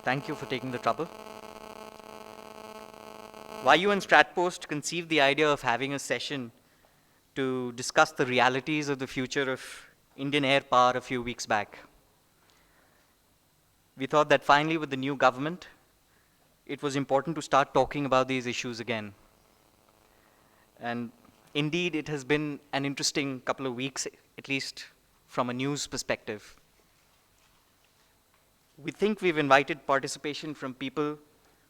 Thank you for taking the trouble. Vayu and StratPost conceived the idea of having a session to discuss the realities of the future of Indian air power a few weeks back. We thought that finally, with the new government, it was important to start talking about these issues again. And indeed, it has been an interesting couple of weeks, at least from a news perspective. We think we've invited participation from people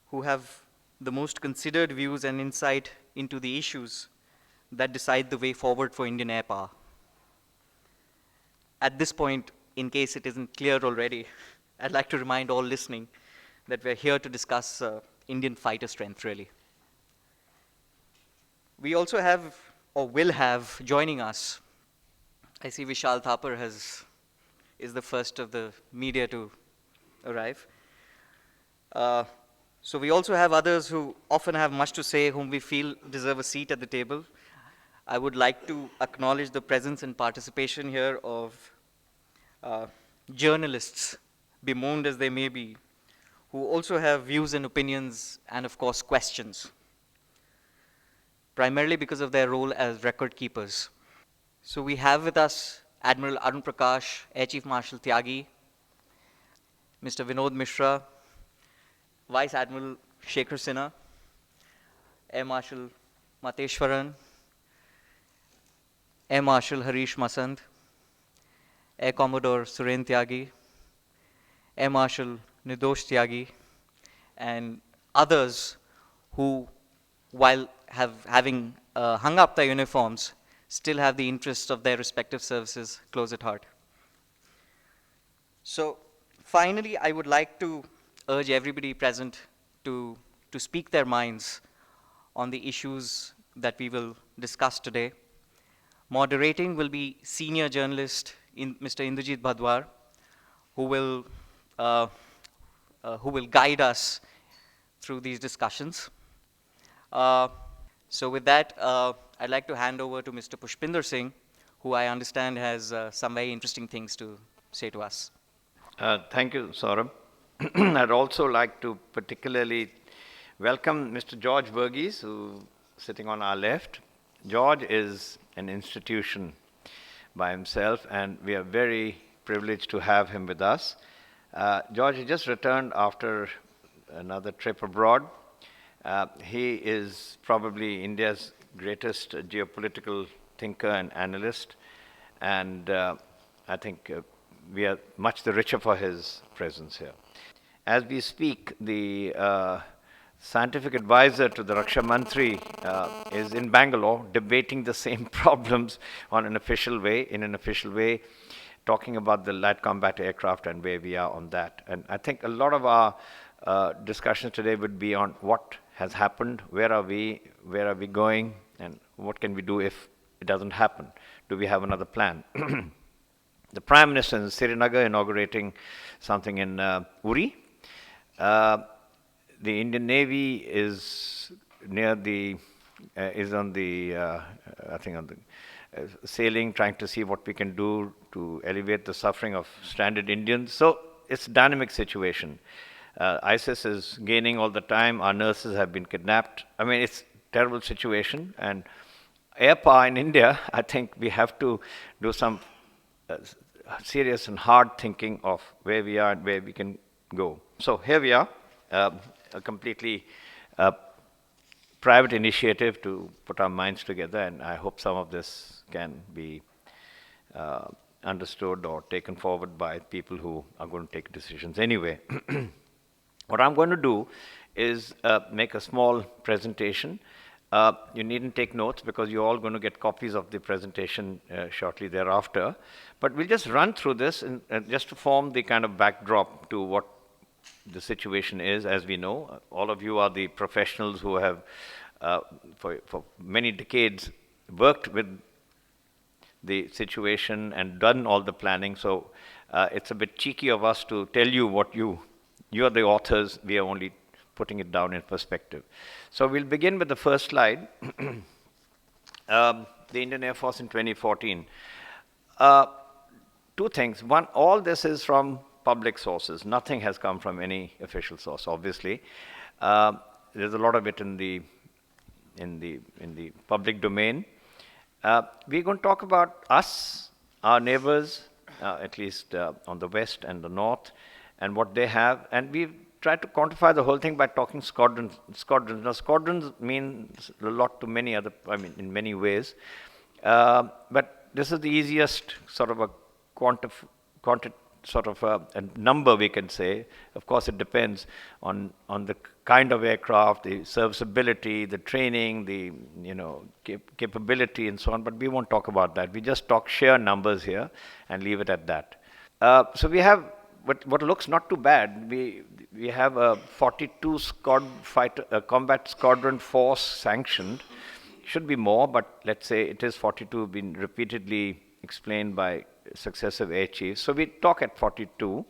who have the most considered views and insight into the issues that decide the way forward for Indian air power. At this point, in case it isn't clear already, I'd like to remind all listening that we're here to discuss Indian fighter strength, really. We also have, or will have, joining us, I see Vishal Thapar is the first of the media to arrive. So we also have others who often have much to say, whom we feel deserve a seat at the table. I would like to acknowledge the presence and participation here of journalists, bemoaned as they may be, who also have views and opinions and, of course, questions, primarily because of their role as record keepers. So we have with us Admiral Arun Prakash, Air Chief Marshal Tyagi, Mr. Vinod Mishra, Vice Admiral Shekhar Sinha, Air Marshal Mateshwaran, Air Marshal Harish Masand, Air Commodore Suren Tyagi, Air Marshal Nidosh Tyagi, and others who, while having hung up their uniforms, still have the interests of their respective services close at heart. So finally, I would like to urge everybody present to speak their minds on the issues that we will discuss today. Moderating will be senior journalist Mr. Indrajit Bhadwar, who will guide us through these discussions. So with that, I'd like to hand over to Mr. Pushpinder Singh, who I understand has some very interesting things to say to us. Thank you, Saurabh. I'd also like to particularly welcome Mr. George Verghese, who's sitting on our left. George is an institution by himself, and we are very privileged to have him with us. George has just returned after another trip abroad. He is probably India's greatest geopolitical thinker and analyst, and I think we are much the richer for his presence here. As we speak, the scientific advisor to the Raksha Mantri is in Bangalore debating the same problems in an official way, talking about the light combat aircraft and where we are on that. And I think a lot of our discussions today would be on what has happened, where are we going, and what can we do if it doesn't happen? Do we have another plan? The Prime Minister in Srinagar inaugurating something in Uri. The Indian Navy is sailing, trying to see what we can do to alleviate the suffering of stranded Indians. So it's a dynamic situation. ISIS is gaining all the time. Our nurses have been kidnapped. I mean, it's a terrible situation. And air power in India, I think we have to do some serious and hard thinking of where we are and where we can go. So here we are, a completely private initiative to put our minds together, and I hope some of this can be understood or taken forward by people who are going to take decisions anyway. What I'm going to do is make a small presentation. You needn't take notes because you're all going to get copies of the presentation shortly thereafter. But we'll just run through this and just to form the kind of backdrop to what the situation is. As we know, all of you are the professionals who have, for many decades, worked with the situation and done all the planning. So it's a bit cheeky of us to tell you what you are the authors. We are only putting it down in perspective. So we'll begin with the first slide. The Indian Air Force in 2014. Two things. One, all this is from public sources. Nothing has come from any official source, obviously. There's a lot of it in the public domain. We're going to talk about us, our neighbors, at least on the west and the north, and what they have. And we've tried to quantify the whole thing by talking squadrons. Now, squadrons means a lot to many other, in many ways. But this is the easiest sort of a a number we can say. Of course, it depends on the kind of aircraft, the serviceability, the training, the capability, and so on. But we won't talk about that. We just talk sheer numbers here and leave it at that. So we have what looks not too bad. We have a 42 combat squadron force sanctioned. Should be more, but let's say it is 42, been repeatedly explained by successive air chiefs. So we talk at 42.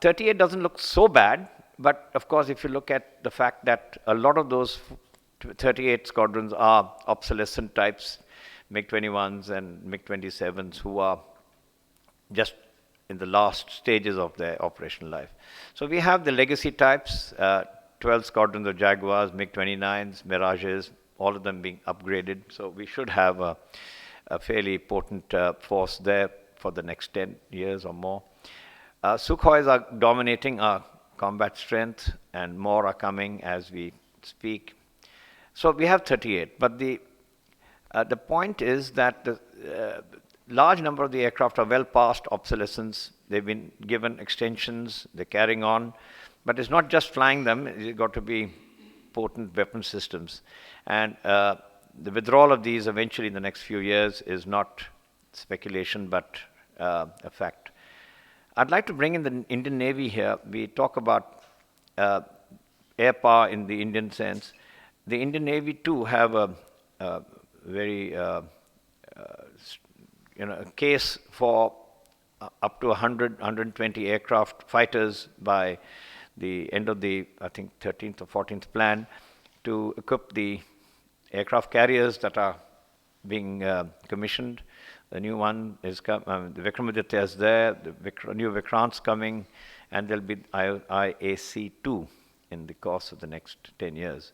38 doesn't look so bad, but of course, if you look at the fact that a lot of those 38 squadrons are obsolescent types, MiG-21s and MiG-27s, who are just in the last stages of their operational life. So we have the legacy types, 12 squadrons of Jaguars, MiG-29s, Mirages, all of them being upgraded. So we should have a fairly potent force there for the next 10 years or more. Sukhois are dominating our combat strength, and more are coming as we speak. So we have 38, but the point is that the large number of the aircraft are well past obsolescence. They've been given extensions, they're carrying on, but it's not just flying them, it's got to be potent weapon systems. And the withdrawal of these eventually in the next few years is not speculation, but a fact. I'd like to bring in the Indian Navy here. We talk about air power in the Indian sense. The Indian Navy too have a very case for up to 100, 120 aircraft fighters by the end of the, I think, 13th or 14th plan to equip the aircraft carriers that are being commissioned. The new one is the Vikramaditya is there, the new Vikrant's coming, and there'll be IAC-2 in the course of the next 10 years.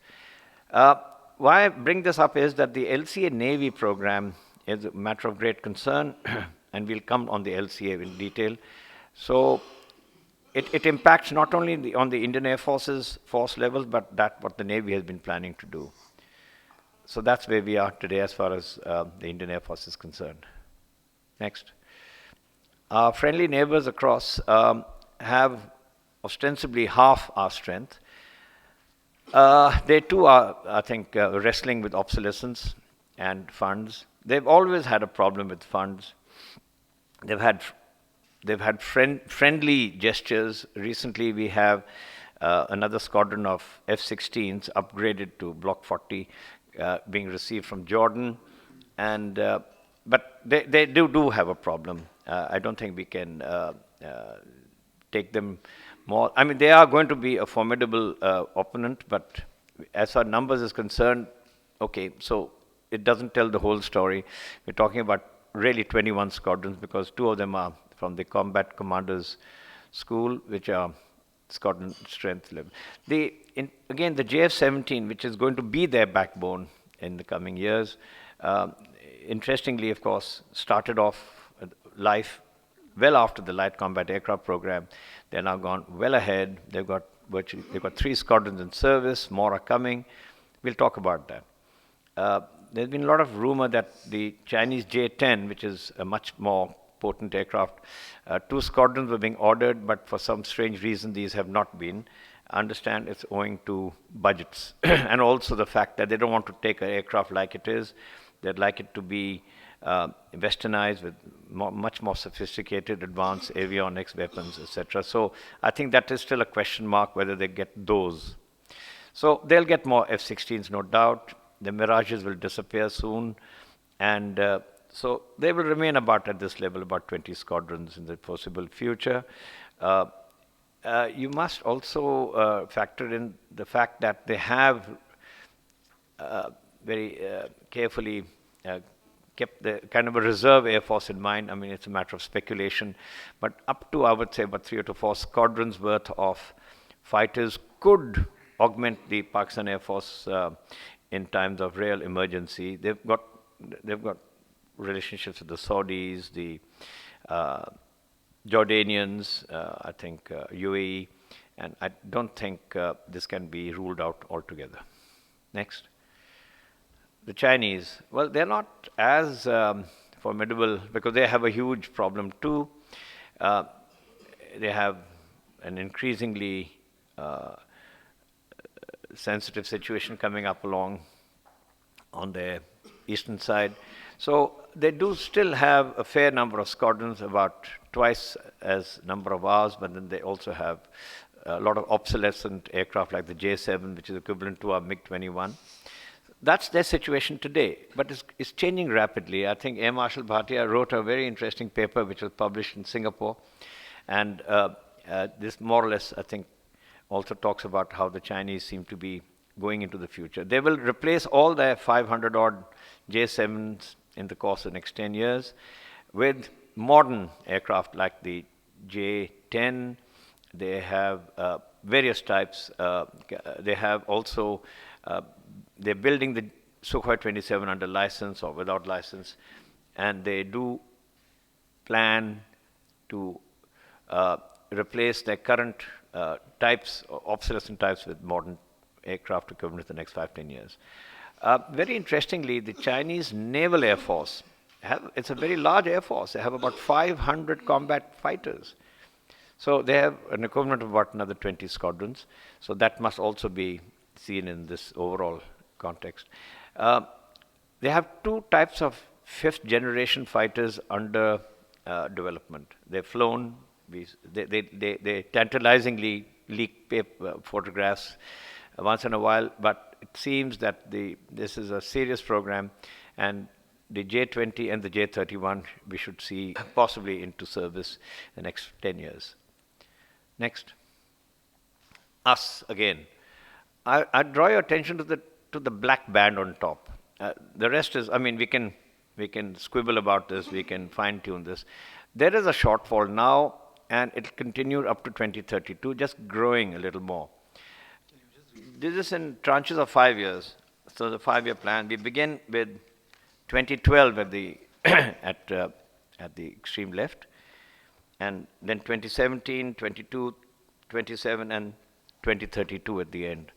Why I bring this up is that the LCA Navy program is a matter of great concern, and we'll come on the LCA in detail. So it impacts not only on the Indian Air Force's force levels, but what the Navy has been planning to do. So that's where we are today as far as the Indian Air Force is concerned. Next. Our friendly neighbors across have ostensibly half our strength. They too are, I think, wrestling with obsolescence and funds. They've always had a problem with funds. They've had friendly gestures. Recently, we have another squadron of F-16s upgraded to Block 40 being received from Jordan, and but they do have a problem. I don't think we can take them more. I mean, they are going to be a formidable opponent, but as far as numbers is concerned, okay, so it doesn't tell the whole story. We're talking about really 21 squadrons because 2 of them are from the Combat Commanders School, which are squadron strength level. Again, the JF-17, which is going to be their backbone in the coming years, interestingly, of course, started off life well after the light combat aircraft program. They're now gone well ahead. They've got 3 squadrons in service. More are coming. We'll talk about that. There's been a lot of rumor that the Chinese J-10, which is a much more potent aircraft, 2 squadrons were being ordered, but for some strange reason, these have not been. I understand it's owing to budgets and also the fact that they don't want to take an aircraft like it is. They'd like it to be westernized with much more sophisticated, advanced avionics, weapons, etc. So I think that is still a question mark whether they get those. So they'll get more F-16s, no doubt. The Mirages will disappear soon, and so they will remain about at this level, about 20 squadrons in the foreseeable future. You must also factor in the fact that they have very carefully kept the kind of a reserve Air Force in mind. I mean, it's a matter of speculation, but up to, I would say, about 3 or 4 squadrons worth of fighters could augment the Pakistan Air Force in times of real emergency. They've got relationships with the Saudis, the Jordanians, I think UAE, and I don't think this can be ruled out altogether. Next. The Chinese, well, they're not as formidable because they have a huge problem too. They have an increasingly sensitive situation coming up along on their eastern side. So they do still have a fair number of squadrons, about twice as number of ours, but then they also have a lot of obsolescent aircraft like the J-7, which is equivalent to our MiG-21. That's their situation today, but it's changing rapidly. I think Air Marshal Bhatia wrote a very interesting paper which was published in Singapore, and this more or less, I think, also talks about how the Chinese seem to be going into the future. They will replace all their 500-odd J-7s in the course of the next 10 years with modern aircraft like the J-10. They have various types. They have also they're building the Sukhoi 27 under license or without license, and they do plan to replace their current types, obsolescent types, with modern aircraft equivalent in the next 5-10 years. Very interestingly, the Chinese Naval Air Force, it's a very large air force. They have about 500 combat fighters. So they have an equivalent of about another 20 squadrons. So that must also be seen in this overall context. They have 2 types of 5th generation fighters under development. They've flown, they tantalizingly leak photographs once in a while, but it seems that this is a serious program, and the J-20 and the J-31 we should see possibly into service in the next 10 years. Next. Us again. I draw your attention to the black band on top. The rest is, I mean, we can squibble about this, we can fine tune this. There is a shortfall now, and it continued up to 2032, just growing a little more. This is in tranches of 5 years. So the 5-year plan. We begin with 2012 at the at the extreme left, and then 2017, 22, 27, and 2032 at the end.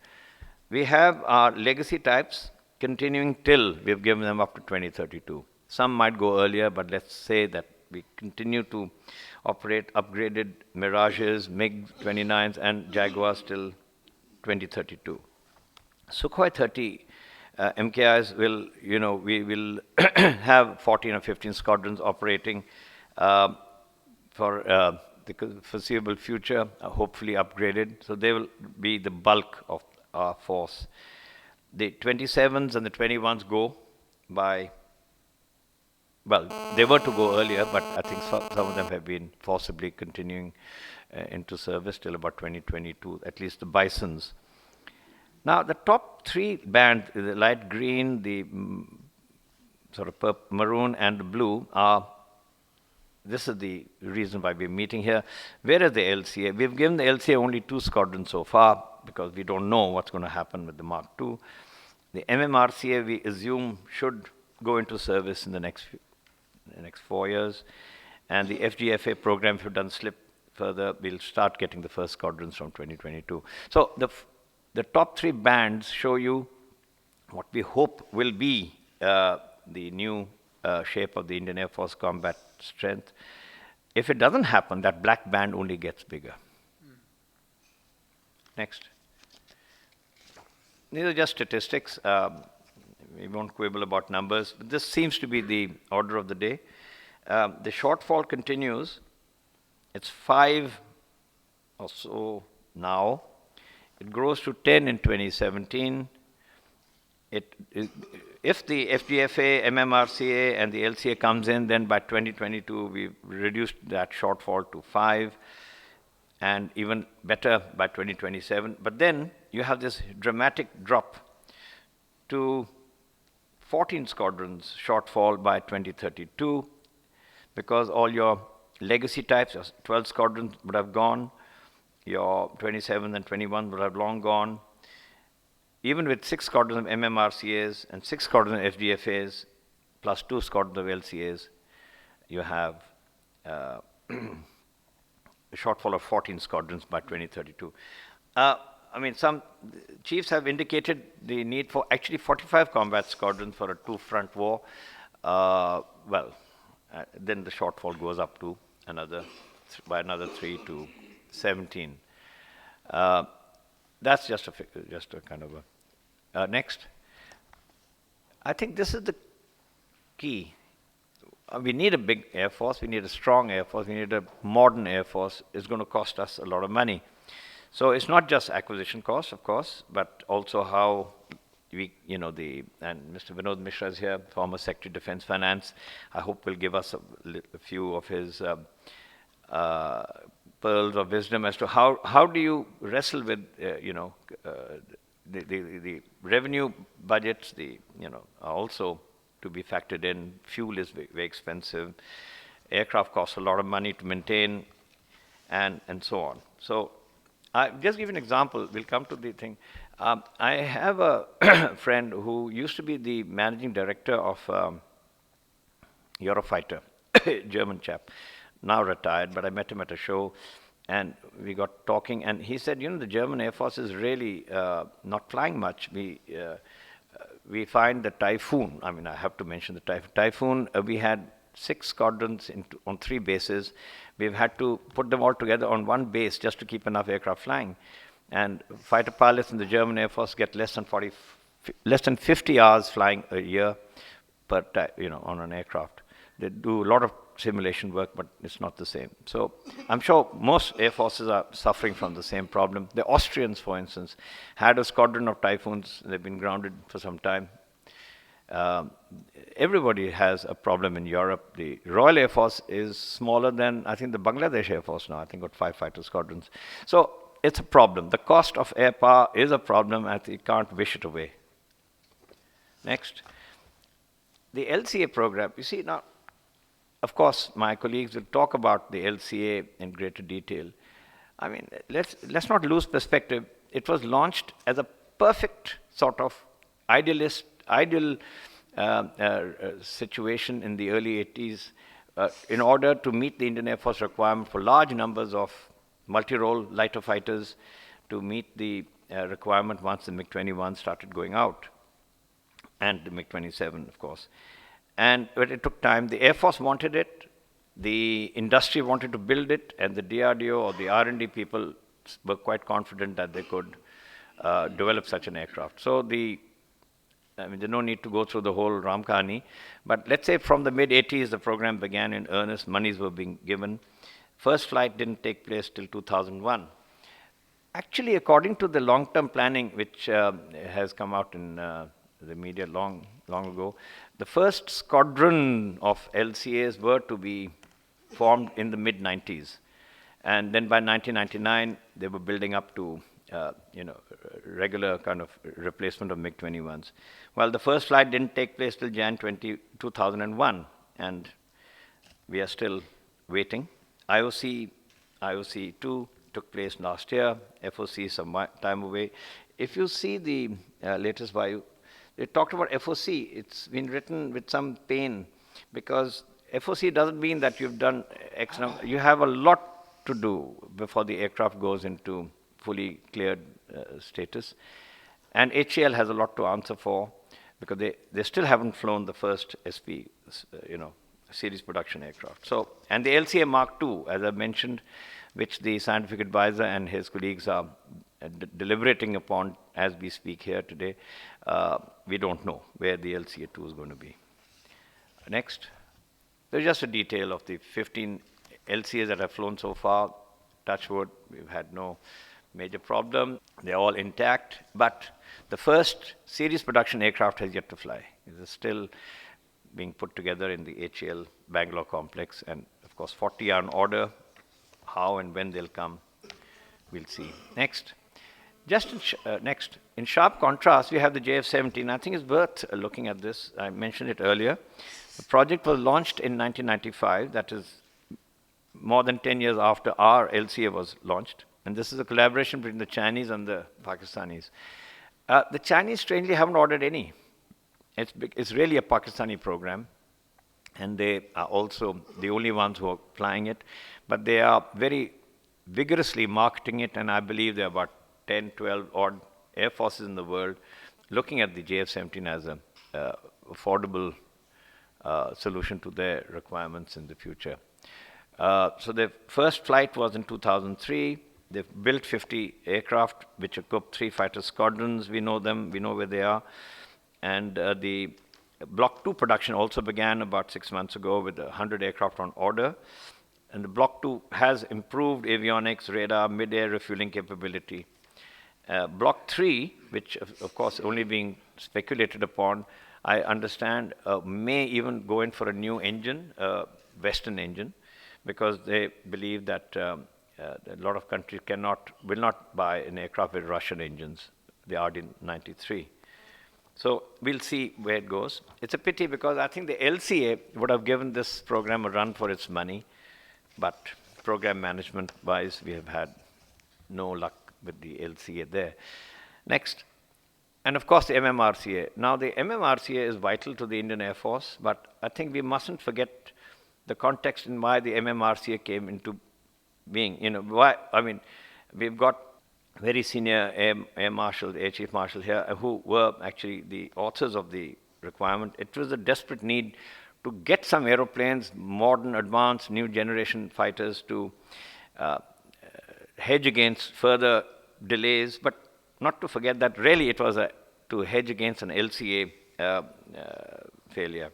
We have our legacy types continuing till we've given them up to 2032. Some might go earlier, but let's say that we continue to operate upgraded Mirages, MiG-29s, and Jaguars till 2032. Sukhoi 30 MKIs will, we will have 14 or 15 squadrons operating for the foreseeable future, hopefully upgraded. So they will be the bulk of our force. The 27s and the 21s go by, well, they were to go earlier, but I think some of them have been forcibly continuing into service till about 2022, at least the Bisons. Now, the top 3 bands, the light green, the sort of purple, maroon, and the blue, this is the reason why we're meeting here. Where is the LCA? We've given the LCA only 2 squadrons so far because we don't know what's going to happen with the Mark II. The MMRCA, we assume, should go into service in the next 4 years. And the FGFA program, if it doesn't slip further, we'll start getting the first squadrons from 2022. So the top 3 bands show you what we hope will be the new shape of the Indian Air Force combat strength. If it doesn't happen, that black band only gets bigger. Next. These are just statistics. We won't quibble about numbers, but this seems to be the order of the day. The shortfall continues. It's 5 or so now. It grows to 10 in 2017. If the FGFA, MMRCA, and the LCA comes in, then by 2022, we've reduced that shortfall to 5, and even better by 2027. But then you have this dramatic drop to 14 squadrons shortfall by 2032 because all your legacy types, your 12 squadrons would have gone, your 27 and 21 would have long gone. Even with 6 squadrons of MMRCAs and 6 squadrons of FDFAs plus 2 squadrons of LCAs, you have a shortfall of 14 squadrons by 2032. I mean, some chiefs have indicated the need for actually 45 combat squadrons for a two-front war. Then the shortfall goes up to by another 3 to 17. That's just a kind of a next. I think this is the key. We need a big Air Force, we need a strong Air Force, we need a modern Air Force. It's going to cost us a lot of money. So it's not just acquisition costs, of course, but also how we, and Mr. Vinod Mishra is here, former Secretary of Defense Finance. I hope will give us a few of his pearls of wisdom as to how do you wrestle with, the revenue budgets, are also to be factored in. Fuel is very expensive. Aircraft costs a lot of money to maintain, and so on. So I'll just give an example. We'll come to the thing. I have a friend who used to be the managing director of Eurofighter, German chap, now retired, but I met him at a show, and we got talking, and he said, the German Air Force is really not flying much. We find the Typhoon, I have to mention the Typhoon, we had 6 squadrons on 3 bases. We've had to put them all together on one base just to keep enough aircraft flying. And fighter pilots in the German Air Force get less than 50 hours flying a year on an aircraft. They do a lot of simulation work, but it's not the same. So I'm sure most air forces are suffering from the same problem. The Austrians, for instance, had a squadron of Typhoons. They've been grounded for some time. Everybody has a problem in Europe. The Royal Air Force is smaller than, I think, the Bangladesh Air Force now. I think got 5 fighter squadrons. So it's a problem. The cost of air power is a problem, and you can't wish it away. Next. The LCA program. You see, now, of course, my colleagues will talk about the LCA in greater detail. Let's not lose perspective. It was launched as a perfect sort of ideal situation in the early 80s in order to meet the Indian Air Force requirement for large numbers of multi-role lighter fighters, to meet the requirement once the MiG-21 started going out, and the MiG-27, of course. But it took time. The Air Force wanted it, the industry wanted to build it, and the DRDO or the R&D people were quite confident that they could develop such an aircraft. So there's no need to go through the whole Ram Kahani, but let's say from the mid-80s, the program began in earnest, monies were being given. First flight didn't take place till 2001. Actually, according to the long-term planning, which has come out in the media long ago, the first squadron of LCAs were to be formed in the mid-90s. And then by 1999, they were building up to regular kind of replacement of MiG-21s. Well, the first flight didn't take place till Jan 2001, and we are still waiting. IOC-2 took place last year, FOC some time away. If you see the latest Vayu, they talked about FOC. It's been written with some pain, because FOC doesn't mean that you've done X number. You have a lot to do before the aircraft goes into fully cleared status. And HAL has a lot to answer for, because they still haven't flown the first SP, series production aircraft. So, and the LCA Mark II, as I mentioned, which the scientific advisor and his colleagues are deliberating upon as we speak here today, we don't know where the LCA-2 is going to be. Next. There's just a detail of the 15 LCAs that have flown so far. Touch wood, we've had no major problem. They're all intact, but the first series production aircraft has yet to fly. It is still being put together in the HAL Bangalore complex, and of course 40 are on order. How and when they'll come, we'll see. Next. Just next, in sharp contrast, we have the JF-17. I think it's worth looking at this. I mentioned it earlier. The project was launched in 1995. That is more than 10 years after our LCA was launched. And this is a collaboration between the Chinese and the Pakistanis. The Chinese, strangely, haven't ordered any. It's really a Pakistani program. And they are also the only ones who are flying it. But they are very vigorously marketing it, and I believe there are about 10, 12 odd air forces in the world looking at the JF-17 as an affordable solution to their requirements in the future. So the first flight was in 2003. They've built 50 aircraft, which equip 3 fighter squadrons. We know them. We know where they are. And the Block 2 production also began about 6 months ago with 100 aircraft on order. And the Block 2 has improved avionics, radar, mid-air refueling capability. Block 3, which of course only being speculated upon, I understand may even go in for a new engine, Western engine, because they believe that a lot of countries will not buy an aircraft with Russian engines, the RD-93. So we'll see where it goes. It's a pity because I think the LCA would have given this program a run for its money, but program management-wise, we have had no luck with the LCA there. Next, and of course the MMRCA. Now the MMRCA is vital to the Indian Air Force, but I think we mustn't forget the context in why the MMRCA came into being. We've got very senior Air Marshal, Air Chief Marshal here, who were actually the authors of the requirement. It was a desperate need to get some aeroplanes, modern, advanced, new generation fighters to hedge against further delays, but not to forget that really it was to hedge against an LCA failure.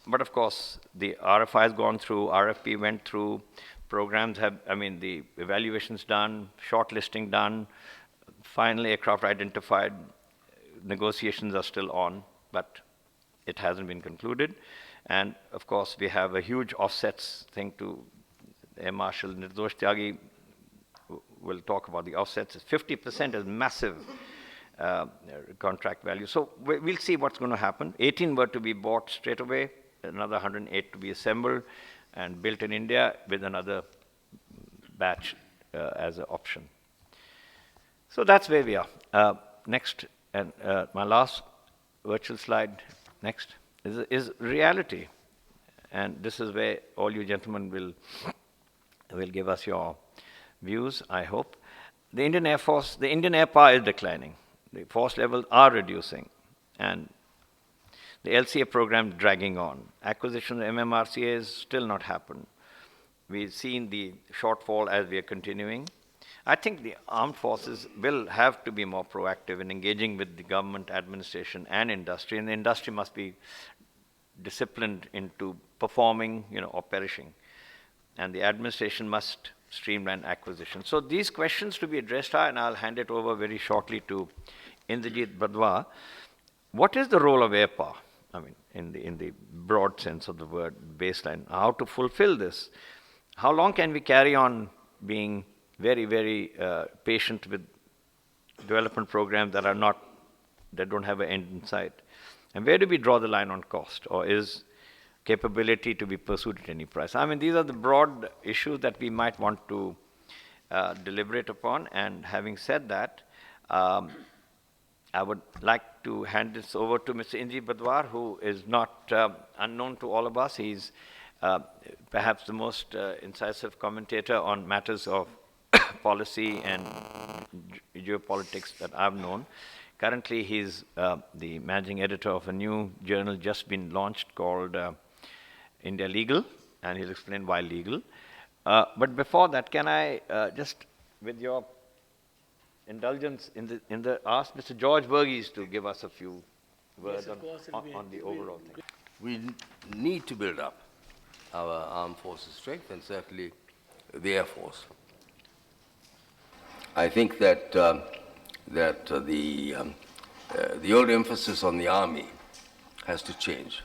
But of course, the RFI has gone through, RFP went through, programs have, the evaluations done, shortlisting done, final aircraft identified, negotiations are still on, but it hasn't been concluded. And of course, we have a huge offsets thing to Air Marshal Nirdosh Tyagi will talk about the offsets. 50% is massive contract value. So we'll see what's going to happen. 18 were to be bought straight away, another 108 to be assembled and built in India with another batch as an option. So that's where we are. Next, and my last virtual slide, next, is reality. And this is where all you gentlemen will give us your views, I hope. The Indian Air Force, the Indian air power is declining. The force levels are reducing. And the LCA program dragging on. Acquisition of MMRCA has still not happened. We've seen the shortfall as we are continuing. I think the armed forces will have to be more proactive in engaging with the government, administration, and industry. And the industry must be disciplined into performing, or perishing. And the administration must streamline acquisition. So these questions to be addressed are, and I'll hand it over very shortly to Indrajit Badwa. What is the role of air power? In the broad sense of the word, baseline. How to fulfill this? How long can we carry on being very, very patient with development programs that don't have an end in sight? And where do we draw the line on cost? Or is capability to be pursued at any price? These are the broad issues that we might want to deliberate upon. And having said that, I would like to hand this over to Mr. Indrajit Badwa, who is not unknown to all of us. He's perhaps the most incisive commentator on matters of policy and geopolitics that I've known. Currently, he's the managing editor of a new journal just been launched called India Legal, and he'll explain why legal. But before that, can I just, with your indulgence, ask Mr. George Burgess to give us a few words on the overall thing. We need to build up our armed forces' strength, and certainly the Air Force. I think that the old emphasis on the Army has to change.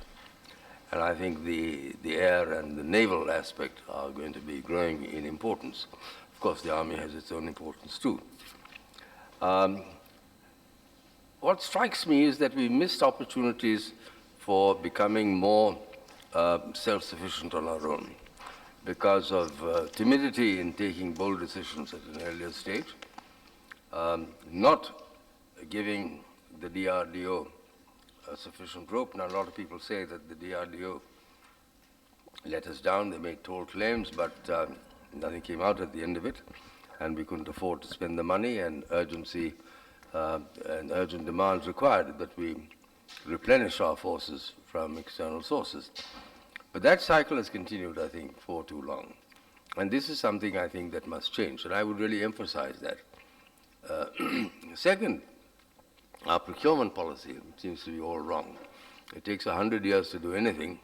And I think the air and the naval aspect are going to be growing in importance. Of course, the Army has its own importance too. What strikes me is that we missed opportunities for becoming more self-sufficient on our own because of timidity in taking bold decisions at an earlier stage, not giving the DRDO sufficient rope. Now, a lot of people say that the DRDO let us down. They made tall claims, but nothing came out at the end of it, and we couldn't afford to spend the money, and urgency and urgent demands required that we replenish our forces from external sources. But that cycle has continued, I think, for too long. And this is something I think that must change, and I would really emphasize that. Second, our procurement policy seems to be all wrong. It takes 100 years to do anything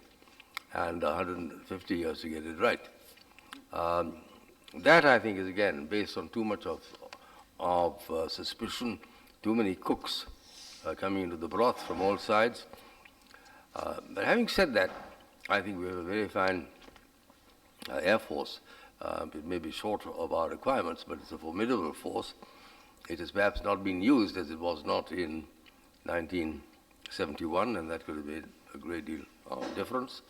and 150 years to get it right. That, I think, is, again, based on too much of suspicion, too many cooks coming into the broth from all sides. But having said that, I think we have a very fine Air Force. It may be short of our requirements, but it's a formidable force. It has perhaps not been used as it was not in 1971, and that could have made a great deal of difference.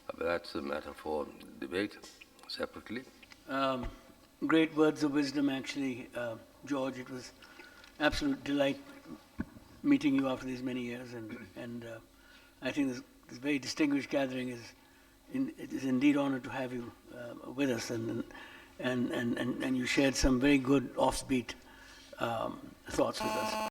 But that's a matter for debate separately. Great words of wisdom, actually, George. It was absolute delight meeting you after these many years, and I think this very distinguished gathering it is indeed honored to have you with us, and you shared some very good offbeat thoughts with us.